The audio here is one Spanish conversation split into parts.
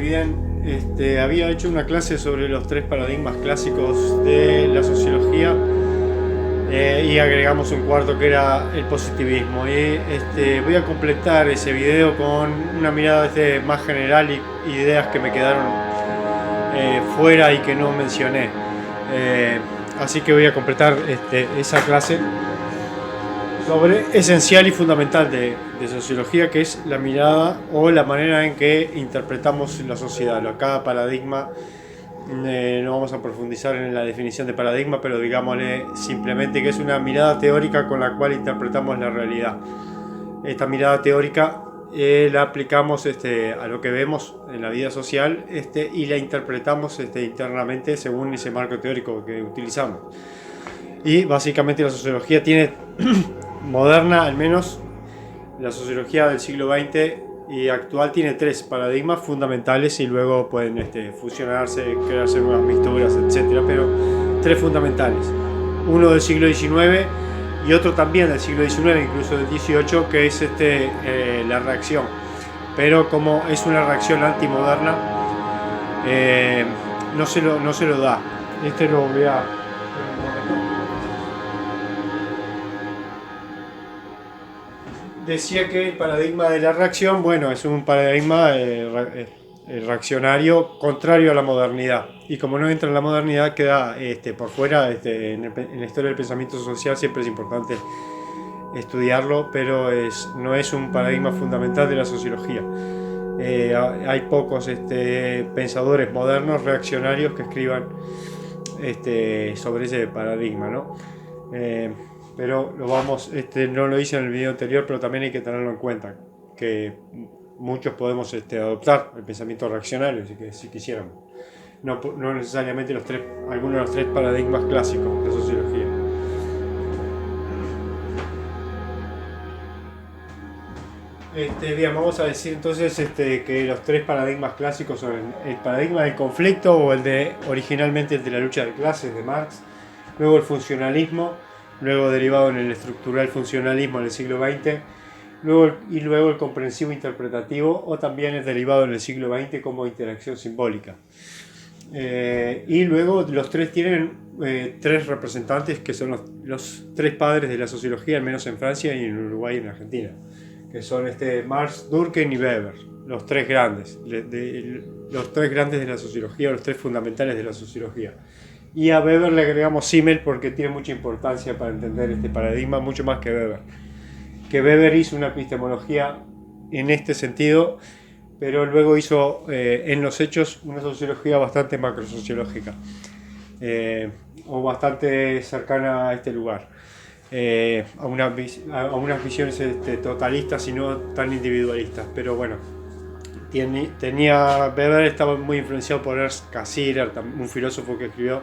bien. Había hecho una clase sobre los 3 paradigmas clásicos de la sociología y agregamos un cuarto que era el positivismo. Y voy a completar ese video con una mirada más general y ideas que me quedaron fuera y que no mencioné. Así que voy a completar esa clase sobre esencial y fundamental de sociología, que es la mirada o la manera en que interpretamos la sociedad. Cada paradigma, no vamos a profundizar en la definición de paradigma, pero digámosle simplemente que es una mirada teórica con la cual interpretamos la realidad. Esta mirada teórica la aplicamos a lo que vemos en la vida social y la interpretamos internamente según ese marco teórico que utilizamos. Y básicamente la sociología tiene moderna, al menos la sociología del siglo XX y actual, tiene 3 paradigmas fundamentales y luego pueden fusionarse, crearse nuevas mixturas, etc. Pero 3 fundamentales. Uno del siglo XIX y otro también del siglo XIX, incluso del XVIII, que es la reacción. Pero como es una reacción antimoderna, no se lo da. Lo voy a... Decía que el paradigma de la reacción, bueno, es un paradigma reaccionario contrario a la modernidad. Y como no entra en la modernidad, queda por fuera. En la historia del pensamiento social siempre es importante estudiarlo, pero no es un paradigma fundamental de la sociología. Hay pocos pensadores modernos reaccionarios que escriban sobre ese paradigma, ¿no? Pero no lo hice en el video anterior, pero también hay que tenerlo en cuenta, que muchos podemos adoptar el pensamiento reaccionario si quisiéramos, no necesariamente algunos de los 3 paradigmas clásicos de sociología. Bien, vamos a decir entonces que los 3 paradigmas clásicos son el paradigma del conflicto, o originalmente el de la lucha de clases de Marx, luego el funcionalismo, luego derivado en el estructural funcionalismo en el siglo XX, luego el comprensivo interpretativo, o también el derivado en el siglo XX como interacción simbólica. Y luego los 3 tienen 3 representantes que son los 3 padres de la sociología, al menos en Francia y en Uruguay y en Argentina, que son Marx, Durkheim y Weber, los 3 grandes, los 3 grandes de la sociología, los 3 fundamentales de la sociología. Y a Weber le agregamos Simmel porque tiene mucha importancia para entender este paradigma, mucho más que Weber. Que Weber hizo una epistemología en este sentido, pero luego hizo en los hechos una sociología bastante macrosociológica, o bastante cercana a este lugar, a unas visiones totalistas y no tan individualistas. Pero bueno, Weber estaba muy influenciado por Ernst Cassirer, un filósofo que escribió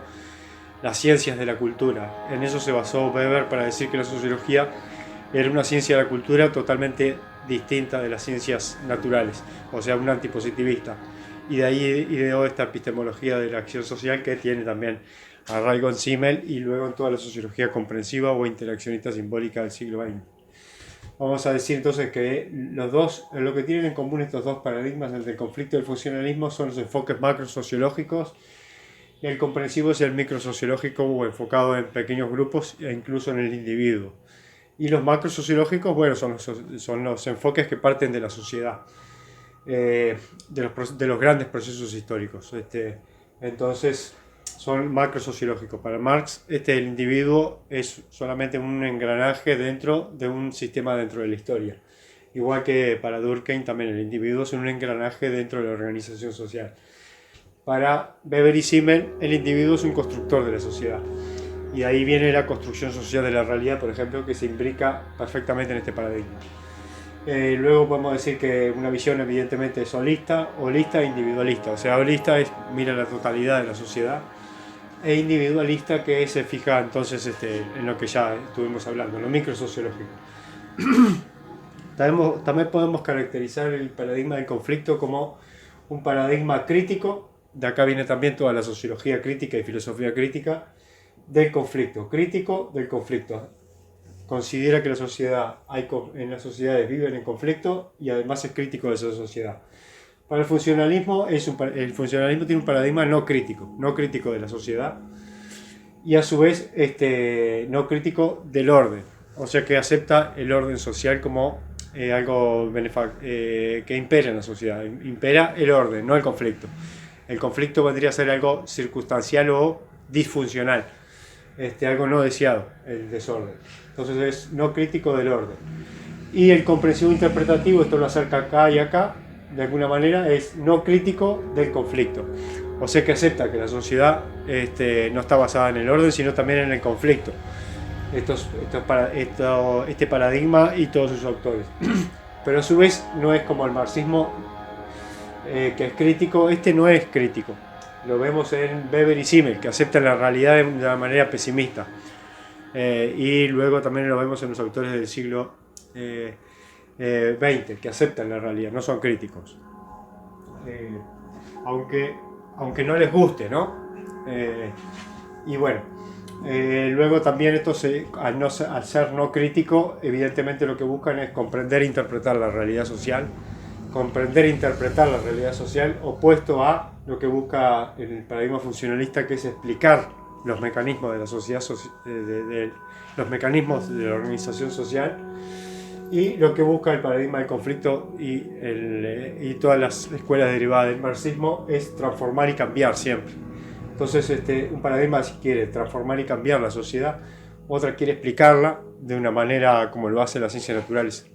Las ciencias de la cultura. En eso se basó Weber para decir que la sociología era una ciencia de la cultura totalmente distinta de las ciencias naturales, o sea, un antipositivista. Y de ahí ideó esta epistemología de la acción social, que tiene también arraigo en Simmel y luego en toda la sociología comprensiva o interaccionista simbólica del siglo XX. Vamos a decir entonces que lo que tienen en común estos 2 paradigmas, entre el conflicto y el funcionalismo, son los enfoques macrosociológicos, y el comprensivo es el microsociológico, o enfocado en pequeños grupos e incluso en el individuo. Y los macrosociológicos, bueno, son los enfoques que parten de la sociedad, de los grandes procesos históricos. Entonces son macrosociológicos. Para Marx, el individuo es solamente un engranaje dentro de un sistema dentro de la historia. Igual que para Durkheim, también el individuo es un engranaje dentro de la organización social. Para Weber y Simmel, el individuo es un constructor de la sociedad. Y ahí viene la construcción social de la realidad, por ejemplo, que se imbrica perfectamente en este paradigma. Luego podemos decir que una visión evidentemente es holista e individualista. O sea, holista mira la totalidad de la sociedad, e individualista que se fija entonces en lo que ya estuvimos hablando, en lo microsociológico. También podemos caracterizar el paradigma del conflicto como un paradigma crítico. De acá viene también toda la sociología crítica y filosofía crítica del conflicto, crítico del conflicto. Considera que en las sociedades viven en conflicto y además es crítico de esa sociedad. Para el funcionalismo, el funcionalismo tiene un paradigma no crítico de la sociedad y a su vez no crítico del orden, o sea que acepta el orden social como algo que impera en la sociedad, impera el orden, no el conflicto. El conflicto vendría a ser algo circunstancial o disfuncional, algo no deseado, el desorden. Entonces es no crítico del orden. Y el comprensivo interpretativo, esto lo acerca acá y acá, de alguna manera, es no crítico del conflicto. O sea que acepta que la sociedad no está basada en el orden, sino también en el conflicto. Este paradigma y todos sus autores. Pero a su vez no es como el marxismo, que es crítico. No es crítico. Lo vemos en Weber y Simmel, que aceptan la realidad de una manera pesimista. Y luego también lo vemos en los autores del siglo XX, que aceptan la realidad, no son críticos. Aunque no les guste, ¿no? Y bueno, luego también al ser no crítico, evidentemente lo que buscan es comprender e interpretar la realidad social. Comprender e interpretar la realidad social, opuesto a lo que busca el paradigma funcionalista, que es explicar los mecanismos de la sociedad, los mecanismos de la organización social, y lo que busca el paradigma del conflicto y todas las escuelas derivadas del marxismo es transformar y cambiar siempre. Entonces un paradigma quiere transformar y cambiar la sociedad, otra quiere explicarla de una manera como lo hacen las ciencias naturales,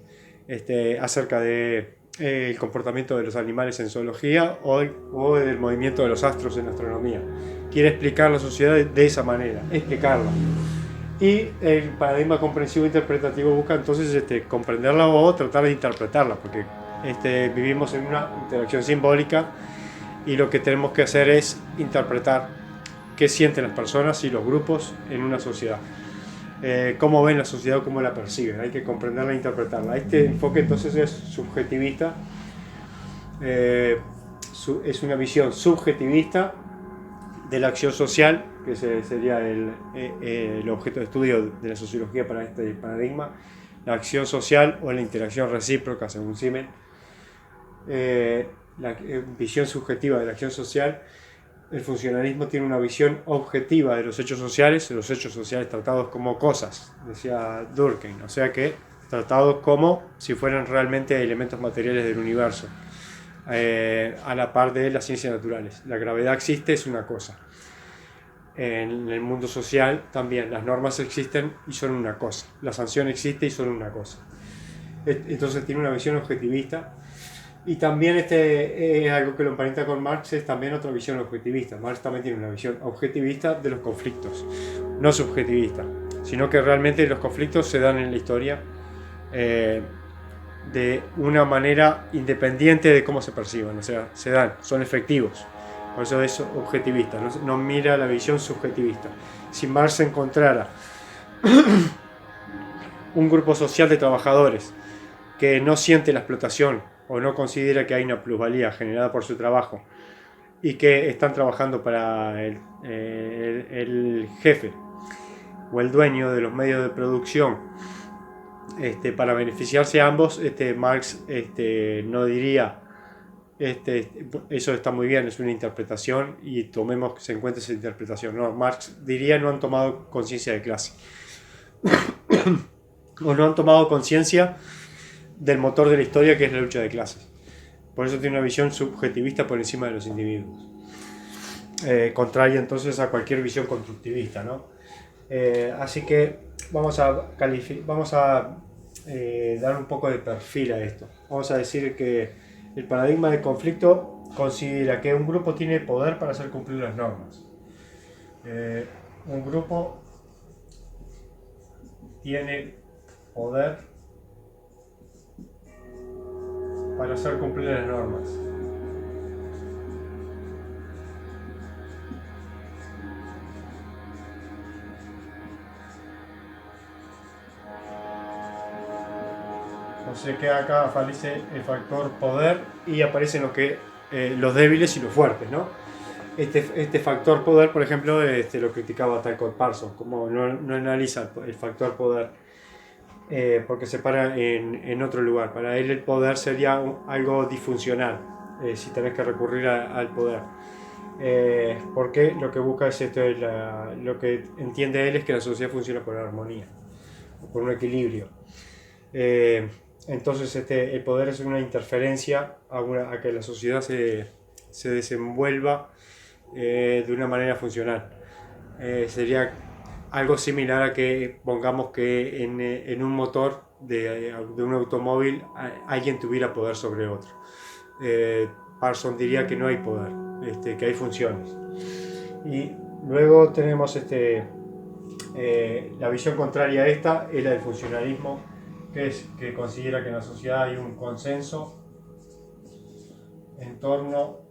acerca de el comportamiento de los animales en zoología o del movimiento de los astros en astronomía. Quiere explicar la sociedad de esa manera, explicarla. Y el paradigma comprensivo interpretativo busca entonces comprenderla o tratar de interpretarla, porque vivimos en una interacción simbólica y lo que tenemos que hacer es interpretar qué sienten las personas y los grupos en una sociedad. Cómo ven la sociedad o cómo la perciben, hay que comprenderla e interpretarla. Este enfoque entonces es subjetivista, es una visión subjetivista de la acción social, que sería el objeto de estudio de la sociología para este paradigma, la acción social o la interacción recíproca según Simmel, la visión subjetiva de la acción social. El funcionalismo tiene una visión objetiva de los hechos sociales tratados como cosas, decía Durkheim, o sea que tratados como si fueran realmente elementos materiales del universo, a la par de las ciencias naturales. La gravedad existe, es una cosa. En el mundo social también las normas existen y son una cosa, la sanción existe y son una cosa. Entonces tiene una visión objetivista. Y también es algo que lo emparenta con Marx, es también otra visión objetivista. Marx también tiene una visión objetivista de los conflictos, no subjetivista, sino que realmente los conflictos se dan en la historia de una manera independiente de cómo se perciban, o sea, se dan, son efectivos. Por eso es objetivista, no mira la visión subjetivista. Si Marx encontrara un grupo social de trabajadores que no siente la explotación o no considera que hay una plusvalía generada por su trabajo y que están trabajando para el jefe o el dueño de los medios de producción, para beneficiarse a ambos, Marx no diría eso está muy bien, es una interpretación y tomemos en cuenta esa interpretación. No, Marx diría no han tomado conciencia de clase o no han tomado conciencia del motor de la historia, que es la lucha de clases. Por eso tiene una visión subjetivista por encima de los individuos, contraria entonces a cualquier visión constructivista, ¿no? Así que vamos a dar un poco de perfil a esto. Vamos a decir que el paradigma del conflicto considera que un grupo tiene poder para hacer cumplir las normas. Un grupo tiene poder para hacer cumplir las normas. O sea que acá aparece el factor poder y aparecen los débiles y los fuertes, ¿no? Este factor poder, por ejemplo, lo criticaba Talcott Parsons, como no analiza el factor poder, porque se para en otro lugar. Para él el poder sería algo disfuncional, si tenés que recurrir al poder. Porque lo que busca es esto, lo que entiende él es que la sociedad funciona por armonía, por un equilibrio. Entonces el poder es una interferencia a que la sociedad se desenvuelva de una manera funcional. Sería algo similar a que pongamos que en un motor de un automóvil alguien tuviera poder sobre otro. Parson diría que no hay poder, que hay funciones. Y luego tenemos la visión contraria a esta es la del funcionalismo, que considera que en la sociedad hay un consenso en torno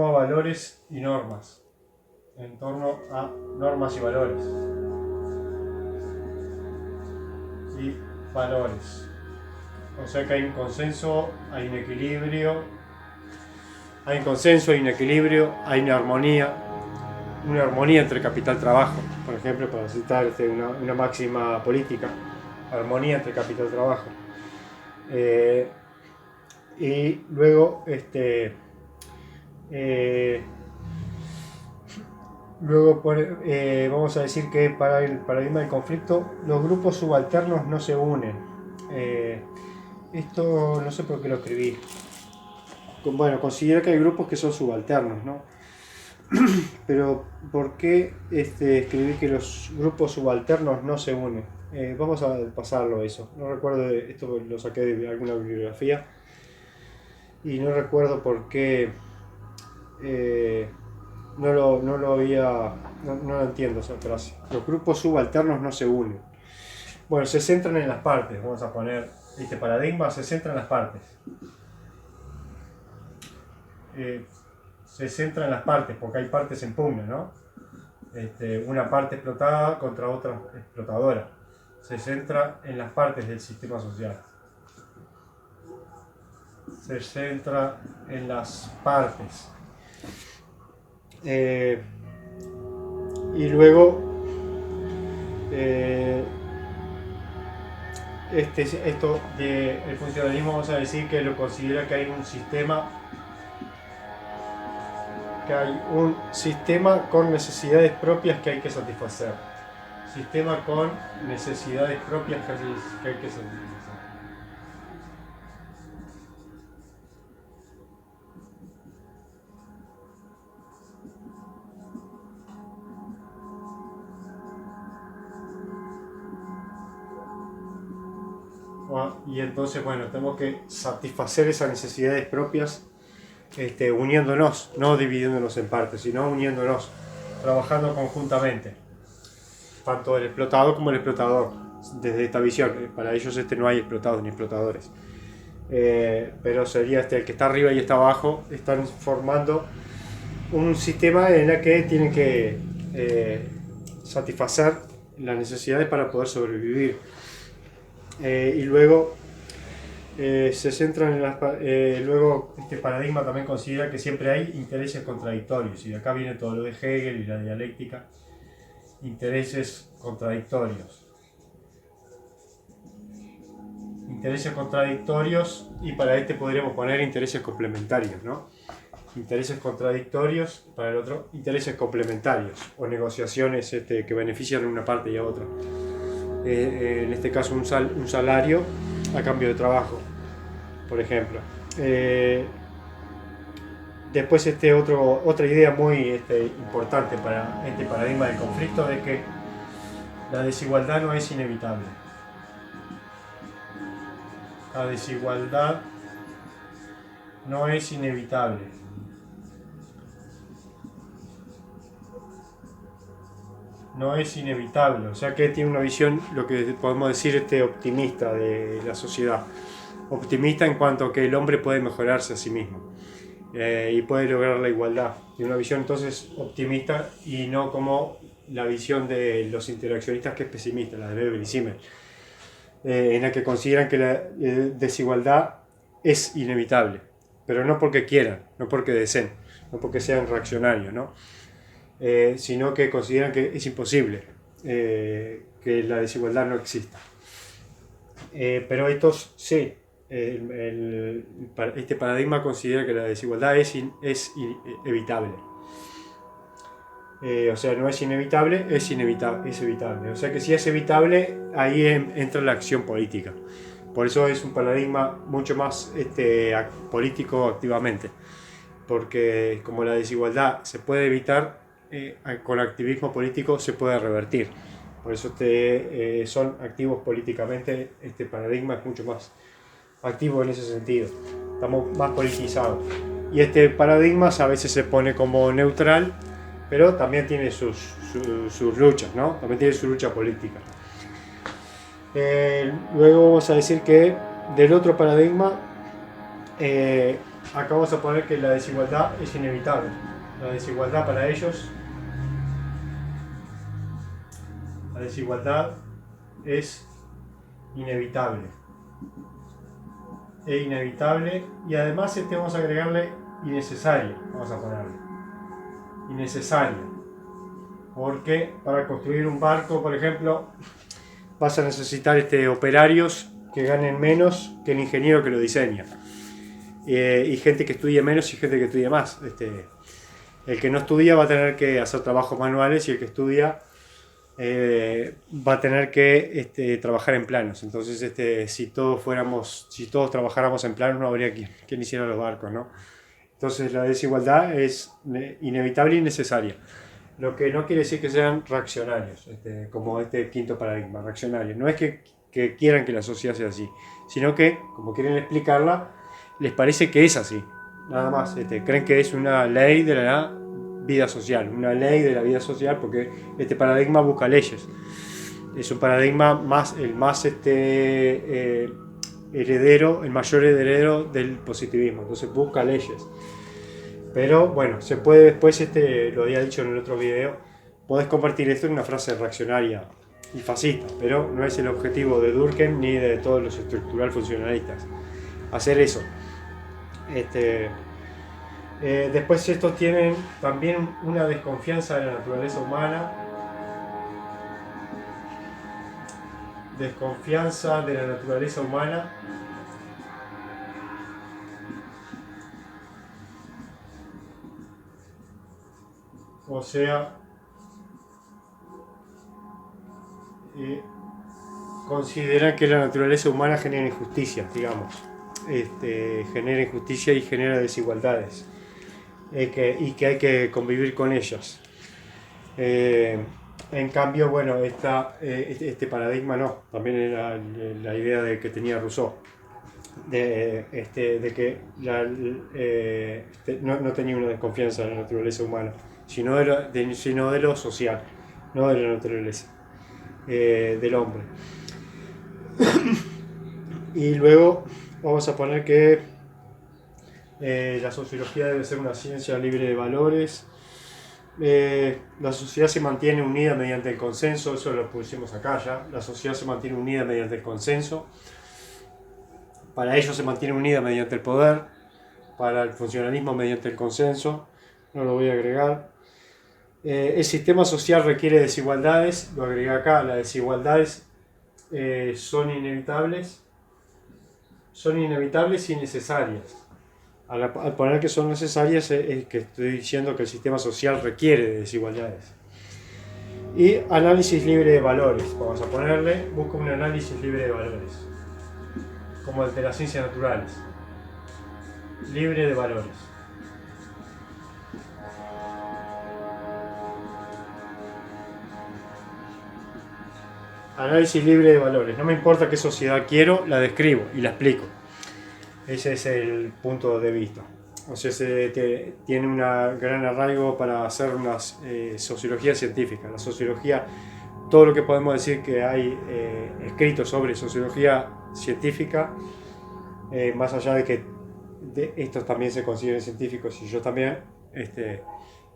a valores y normas, en torno a normas y valores. O sea que hay un consenso, hay un equilibrio, hay una armonía entre capital-trabajo, por ejemplo, para citar una máxima política, armonía entre capital-trabajo. Y luego, vamos a decir que para el paradigma del conflicto, los grupos subalternos no se unen. Esto no sé por qué lo escribí. Bueno, considero que hay grupos que son subalternos, ¿no? Pero ¿por qué escribí que los grupos subalternos no se unen? Vamos a pasarlo eso. No recuerdo, esto lo saqué de alguna bibliografía y no recuerdo por qué no lo entiendo esa frase. Los grupos subalternos no se unen. Bueno, se centran en las partes. Vamos a poner este paradigma, se centra en las partes. Se centra en las partes, porque hay partes en pugna, ¿no? Una parte explotada contra otra explotadora. Se centra en las partes del sistema social. Se centra en las partes. Y luego esto del funcionalismo, vamos a decir que lo considera que hay un sistema con necesidades propias que hay que satisfacer. Sistema con necesidades propias que hay que satisfacer. Y entonces, bueno, tenemos que satisfacer esas necesidades propias uniéndonos, no dividiéndonos en partes, sino uniéndonos, trabajando conjuntamente, tanto el explotado como el explotador, desde esta visión. Para ellos no hay explotados ni explotadores, pero sería el que está arriba y está abajo, están formando un sistema en el que tienen que satisfacer las necesidades para poder sobrevivir. Y luego se centran en luego este paradigma también considera que siempre hay intereses contradictorios, y de acá viene todo lo de Hegel y la dialéctica. Intereses contradictorios, y para podríamos poner intereses complementarios, ¿no? Intereses contradictorios, para el otro intereses complementarios, o negociaciones que benefician a una parte y a otra. En este caso un salario a cambio de trabajo, por ejemplo. Después otra idea muy importante para este paradigma del conflicto es que la desigualdad no es inevitable. La desigualdad no es inevitable. No es inevitable, o sea que tiene una visión, lo que podemos decir, optimista de la sociedad. Optimista en cuanto a que el hombre puede mejorarse a sí mismo y puede lograr la igualdad. Tiene una visión entonces optimista, y no como la visión de los interaccionistas, que es pesimista, la de Weber y Simmel, en la que consideran que la desigualdad es inevitable, pero no porque quieran, no porque deseen, no porque sean reaccionarios, ¿no? Sino que consideran que es imposible que la desigualdad no exista. Pero estos sí, este paradigma considera que la desigualdad es evitable. O sea, no es inevitable, es evitable. O sea que si es evitable, ahí entra la acción política. Por eso es un paradigma mucho más político activamente. Porque como la desigualdad se puede evitar, con activismo político se puede revertir. Por eso son activos políticamente, este paradigma es mucho más activo en ese sentido. Estamos más politizados. Y este paradigma a veces se pone como neutral, pero también tiene sus luchas, ¿no? También tiene su lucha política. Luego vamos a decir que del otro paradigma, acá vamos a poner que la desigualdad es inevitable. La desigualdad para ellos, la desigualdad es inevitable. Es inevitable y además vamos a agregarle innecesaria, vamos a ponerle. Innecesaria. Porque para construir un barco, por ejemplo, vas a necesitar operarios que ganen menos que el ingeniero que lo diseña. Y gente que estudie menos y gente que estudie más. El que no estudia va a tener que hacer trabajos manuales y el que estudia va a tener que trabajar en planos. Entonces, si todos trabajáramos en planos, no habría quien hiciera los barcos, ¿no? Entonces la desigualdad es inevitable y necesaria. Lo que no quiere decir que sean reaccionarios, como este quinto paradigma, reaccionarios. No es que quieran que la sociedad sea así, sino que, como quieren explicarla, les parece que es así. Nada más, creen que es una ley de la vida social, una ley de la vida social, porque este paradigma busca leyes. Es un paradigma el mayor heredero del positivismo, entonces busca leyes. Pero bueno, se puede después, lo había dicho en el otro video, podés convertir esto en una frase reaccionaria y fascista, pero no es el objetivo de Durkheim ni de todos los estructural funcionalistas hacer eso. Después estos tienen también una desconfianza de la naturaleza humana. Desconfianza de la naturaleza humana. O sea, consideran que la naturaleza humana genera injusticias, digamos. Genera injusticia y genera desigualdades. Y que hay que convivir con ellas. En cambio, bueno, este paradigma no. También era la idea que tenía Rousseau. De que no tenía una desconfianza en la naturaleza humana, sino de lo social, no de la naturaleza, del hombre. Y luego vamos a poner que la sociología debe ser una ciencia libre de valores. La sociedad se mantiene unida mediante el consenso, eso lo pusimos acá ya. La sociedad se mantiene unida mediante el consenso. Para ellos se mantiene unida mediante el poder, para el funcionalismo mediante el consenso, no lo voy a agregar. El sistema social requiere desigualdades, lo agregué acá, las desigualdades son inevitables y necesarias. Al poner que son necesarias es que estoy diciendo que el sistema social requiere de desigualdades. Y análisis libre de valores, vamos a ponerle, busca un análisis libre de valores, como el de las ciencias naturales, libre de valores. Análisis libre de valores. No me importa qué sociedad quiero, la describo y la explico. Ese es el punto de vista. O sea, tiene un gran arraigo para hacer una sociología científica. La sociología, todo lo que podemos decir que hay escrito sobre sociología científica, más allá de que estos también se consideren científicos y yo también,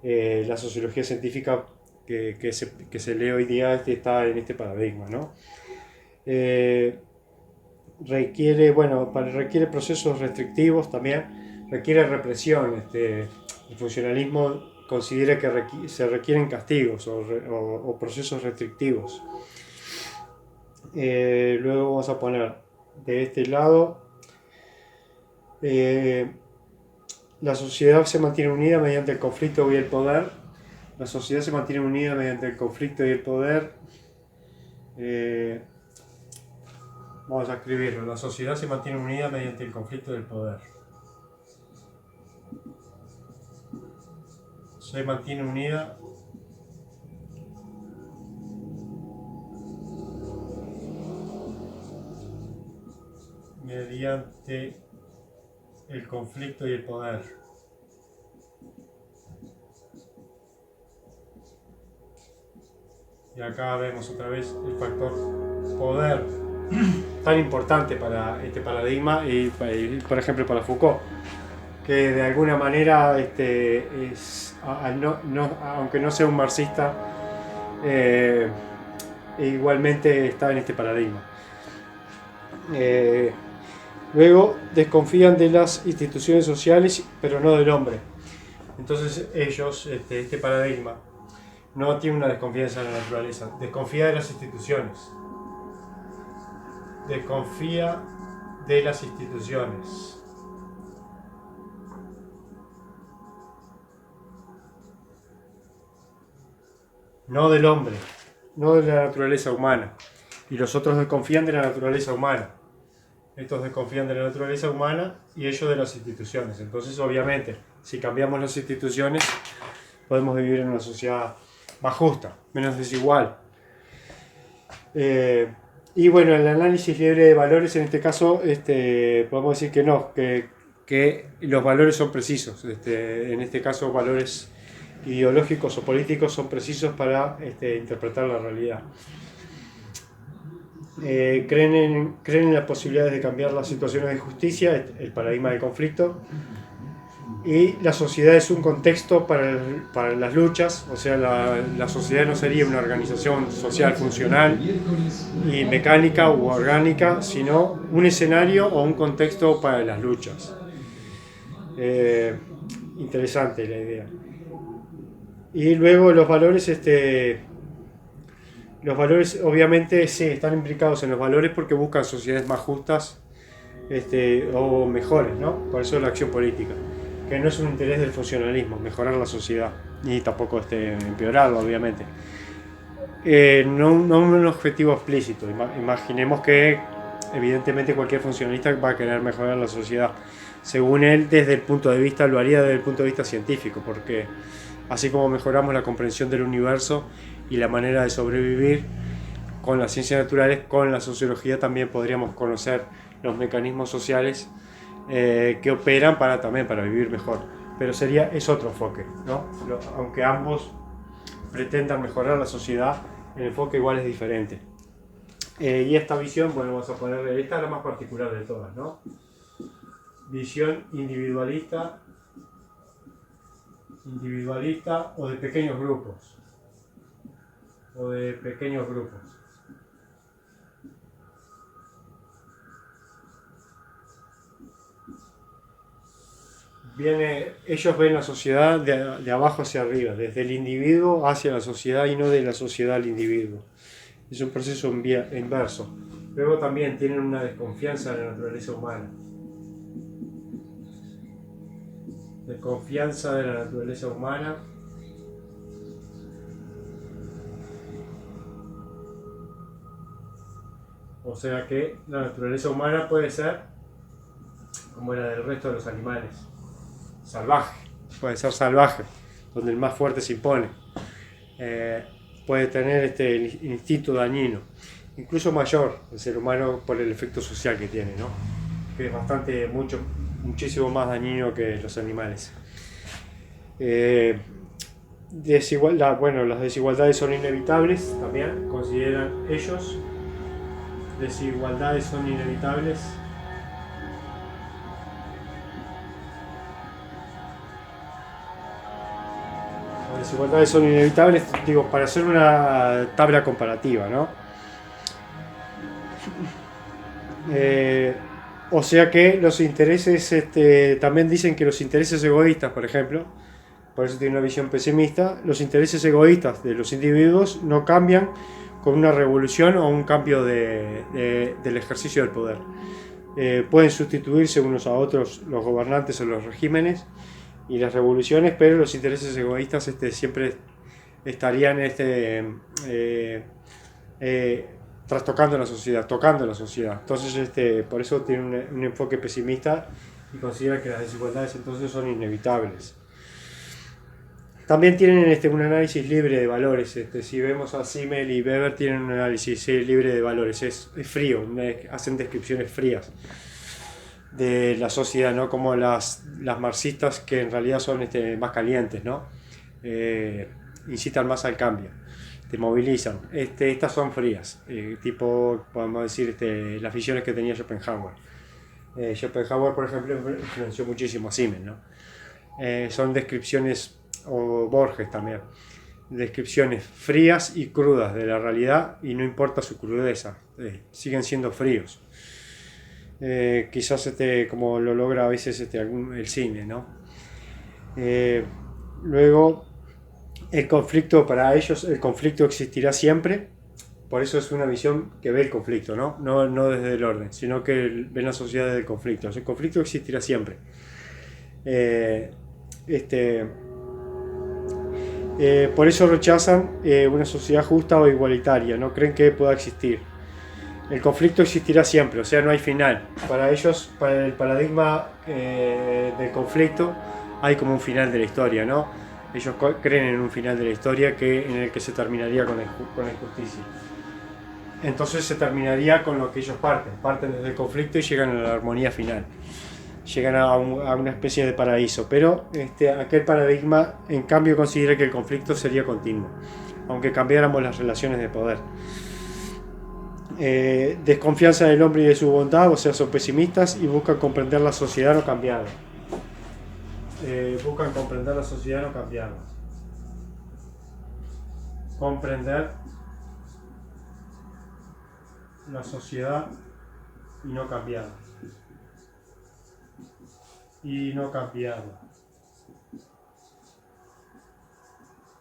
la sociología científica que se lee hoy día está en este paradigma, ¿no? Requiere procesos restrictivos también, requiere represión. El funcionalismo considera que se requieren castigos o procesos restrictivos. Luego vamos a poner de este lado Eh, la sociedad se mantiene unida mediante el conflicto y el poder. La sociedad se mantiene unida mediante el conflicto y el poder. Vamos a escribirlo. La sociedad se mantiene unida mediante el conflicto y el poder. Se mantiene unida mediante el conflicto y el poder. Y acá vemos otra vez el factor poder, tan importante para este paradigma y por ejemplo para Foucault, que de alguna manera aunque no sea un marxista, igualmente está en este paradigma. Luego desconfían de las instituciones sociales, pero no del hombre. Entonces ellos, este paradigma, no tiene una desconfianza en la naturaleza, desconfía de las instituciones. Desconfía de las instituciones. No del hombre, no de la naturaleza humana. Y los otros desconfían de la naturaleza humana. Estos desconfían de la naturaleza humana y ellos de las instituciones. Entonces, obviamente, si cambiamos las instituciones, podemos vivir en una sociedad más justa, menos desigual. Y bueno, el análisis libre de valores, en este caso, podemos decir que no, que los valores son precisos. En este caso, valores ideológicos o políticos son precisos para interpretar la realidad. Creen en las posibilidades de cambiar las situaciones de justicia, el paradigma del conflicto, y la sociedad es un contexto para las luchas, o sea, la sociedad no sería una organización social funcional y mecánica u orgánica, sino un escenario o un contexto para las luchas. Interesante la idea. Y luego los valores, obviamente sí están implicados en los valores porque buscan sociedades más justas o mejores, ¿no? Por eso la acción política, que no es un interés del funcionalismo, mejorar la sociedad, y tampoco empeorarla, obviamente. No un objetivo explícito. Imaginemos que evidentemente cualquier funcionalista va a querer mejorar la sociedad. Según él, desde el punto de vista, lo haría desde el punto de vista científico, porque así como mejoramos la comprensión del universo y la manera de sobrevivir con las ciencias naturales, con la sociología también podríamos conocer los mecanismos sociales que operan para vivir mejor. Pero es otro enfoque, ¿no? Aunque ambos pretendan mejorar la sociedad, el enfoque igual es diferente. Y esta visión, bueno, vamos a ponerle, esta es la más particular de todas, ¿no? Visión individualista o de pequeños grupos. Ellos ven la sociedad de abajo hacia arriba, desde el individuo hacia la sociedad y no de la sociedad al individuo. Es un proceso inverso. Luego también tienen una desconfianza en la naturaleza humana. Desconfianza de la naturaleza humana. O sea que la naturaleza humana puede ser como la del resto de los animales. Salvaje. Puede ser salvaje, donde el más fuerte se impone. Puede tener el instinto dañino, incluso mayor el ser humano por el efecto social que tiene, ¿no? Que es muchísimo más dañino que los animales. Las desigualdades son inevitables, también consideran ellos. Desigualdades son inevitables. Las desigualdades son inevitables, digo, para hacer una tabla comparativa, ¿no? O sea que los intereses, también dicen que los intereses egoístas, por ejemplo, por eso tiene una visión pesimista, los intereses egoístas de los individuos no cambian con una revolución o un cambio del ejercicio del poder. Pueden sustituirse unos a otros los gobernantes o los regímenes y las revoluciones, pero los intereses egoístas siempre estarían trastocando la sociedad, tocando la sociedad. Entonces, por eso tiene un enfoque pesimista y considera que las desigualdades entonces son inevitables. También tienen un análisis libre de valores. Si vemos a Simmel y Weber, tienen un análisis libre de valores. Es frío, hacen descripciones frías de la sociedad, ¿no? Como las marxistas, que en realidad son más calientes, ¿no? Incitan más al cambio, te movilizan. Estas son frías, tipo, podemos decir, las visiones que tenía Schopenhauer. Schopenhauer, por ejemplo, influenció muchísimo a Simmel, ¿no? Son descripciones, o Borges también, descripciones frías y crudas de la realidad, y no importa su crudeza, siguen siendo fríos. Quizás como lo logra a veces el cine, ¿no? Luego, el conflicto, para ellos el conflicto existirá siempre. Por eso es una visión que ve el conflicto, ¿no? No desde el orden, sino que ven la sociedad desde el conflicto. El conflicto existirá siempre. Por eso rechazan una sociedad justa o igualitaria, no creen que pueda existir. El conflicto existirá siempre, o sea, no hay final. Para ellos, para el paradigma del conflicto, hay como un final de la historia, ¿no? Ellos creen en un final de la historia en el que se terminaría con la injusticia. Entonces se terminaría con lo que ellos parten desde el conflicto y llegan a la armonía final. Llegan a una especie de paraíso, pero aquel paradigma en cambio considera que el conflicto sería continuo, aunque cambiáramos las relaciones de poder. Desconfianza del hombre y de su bondad, o sea, son pesimistas y buscan comprender la sociedad no cambiada. Buscan comprender la sociedad no cambiada. Comprender la sociedad y no cambiada. Y no cambiarla.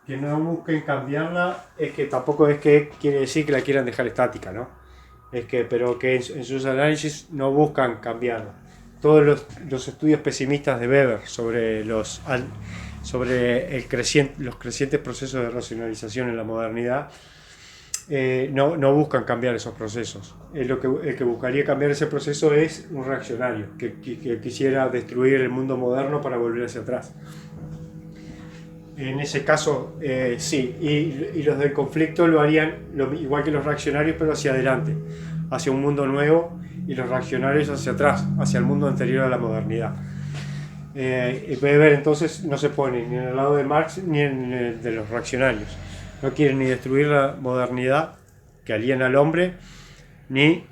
Que no busquen cambiarla es que tampoco es que quiere decir que la quieran dejar estática, ¿no? Pero que en sus análisis no buscan cambiarla. Todos los estudios pesimistas de Weber sobre los crecientes procesos de racionalización en la modernidad no buscan cambiar esos procesos. El que buscaría cambiar ese proceso es un reaccionario que quisiera destruir el mundo moderno para volver hacia atrás. En ese caso, sí, y los del conflicto lo harían igual que los reaccionarios, pero hacia adelante, hacia un mundo nuevo, y los reaccionarios hacia atrás, hacia el mundo anterior a la modernidad. Weber entonces no se pone ni en el lado de Marx ni en el de los reaccionarios. No quieren ni destruir la modernidad que aliena al hombre, ni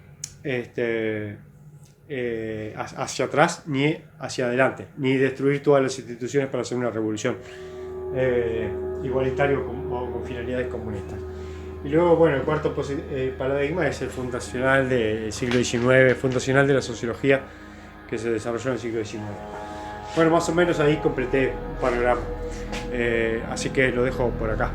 hacia atrás, ni hacia adelante, ni destruir todas las instituciones para hacer una revolución igualitario con finalidades comunistas. Y luego, bueno, el cuarto paradigma es el fundacional del siglo XIX, fundacional de la sociología que se desarrolló en el siglo XIX. Bueno, más o menos ahí completé un panorama, así que lo dejo por acá.